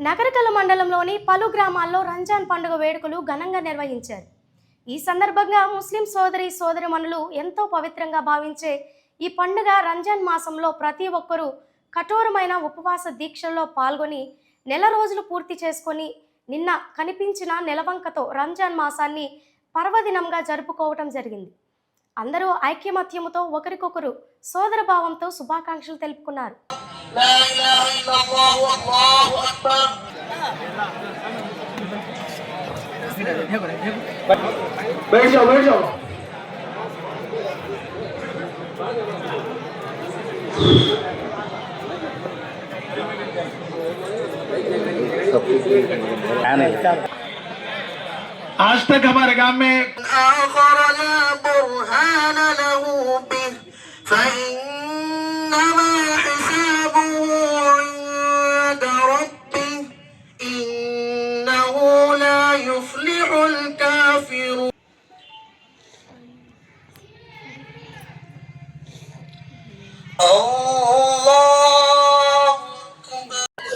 నగరకల మండలంలోని పలు గ్రామాల్లో రంజాన్ పండుగ వేడుకలు ఘనంగా నిర్వహించారు. ఈ సందర్భంగా ముస్లిం సోదరిమణులు ఎంతో పవిత్రంగా భావించే ఈ పండుగ రంజాన్ మాసంలో ప్రతి ఒక్కరూ కఠోరమైన ఉపవాస దీక్షల్లో పాల్గొని నెల రోజులు పూర్తి చేసుకొని నిన్న కనిపించిన నెలవంకతో రంజాన్ మాసాన్ని పర్వదినంగా జరుపుకోవటం జరిగింది. అందరూ ఐక్యమత్యముతో ఒకరికొకరు సోదరభావంతో శుభాకాంక్షలు తెలుపుకున్నారు. बैठ जाओ बैठ जाओ। आज तक हमारे गांव में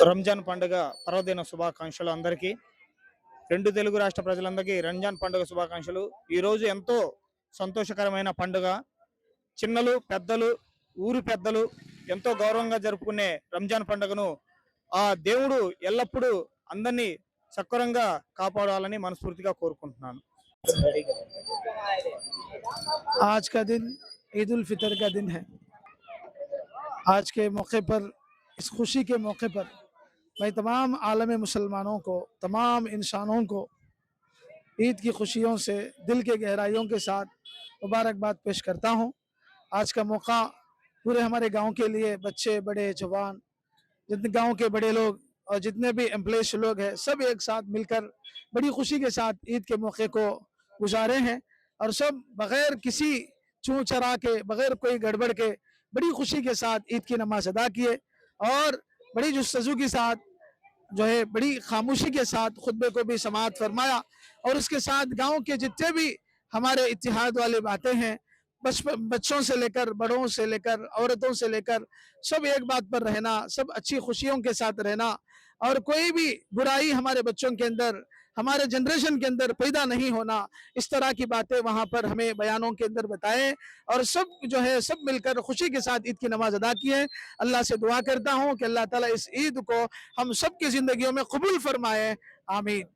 రంజాన్ పండుగ పర్వదిన శుభాకాంక్షలు అందరికీ. రెండు తెలుగు రాష్ట్ర ప్రజలందరికీ రంజాన్ పండుగ శుభాకాంక్షలు. ఈరోజు ఎంతో సంతోషకరమైన పండుగ. చిన్నలు పెద్దలు ఊరు పెద్దలు ఎంతో గౌరవంగా జరుపుకునే రంజాన్ పండుగను ఆ దేవుడు ఎల్లప్పుడూ అందరినీ సక్రమంగా కాపాడాలని మనస్ఫూర్తిగా కోరుకుంటున్నాను. आज का दिन ईद उल फितर का दिन है। आज के मौके पर, इस खुशी के मौके पर मैं तमाम आलम मुसलमानों को, तमाम इंसानों को ईद की खुशियों से दिल के गहराइयों के साथ मुबारकबाद पेश करता हूँ। आज का मौका पूरे हमारे गांव के लिए, बच्चे बड़े जवान, जितने गांव के बड़े लोग और जितने भी एम्प्लॉयज लोग हैं, सब एक साथ मिलकर बड़ी खुशी के साथ ईद के मौके को गुजारे हैं और सब बगैर किसी चूँ चरा के, बगैर कोई गड़बड़ के बड़ी खुशी के साथ ईद की नमाज अदा किए और बड़ी जुस्तजू के साथ जो है बड़ी खामोशी के साथ खुतबे को भी समाअत फरमाया। और उसके साथ गांव के जितने भी हमारे इत्तिहाद वाले बातें हैं, बच्चों से लेकर बड़ों से लेकर औरतों से लेकर सब एक बात पर रहना, सब अच्छी खुशियों के साथ रहना और कोई भी बुराई हमारे बच्चों के अंदर, हमारे जनरेशन के अंदर पैदा नहीं होना, इस तरह की बातें वहां पर हमें बयानों के अंदर बताएं और सब जो है सब मिलकर खुशी के साथ ईद की नमाज अदा की है। अल्लाह से दुआ करता हूं कि अल्लाह ताला इस ईद को हम सब की जिंदगियों में कबूल फरमाए। आमीन।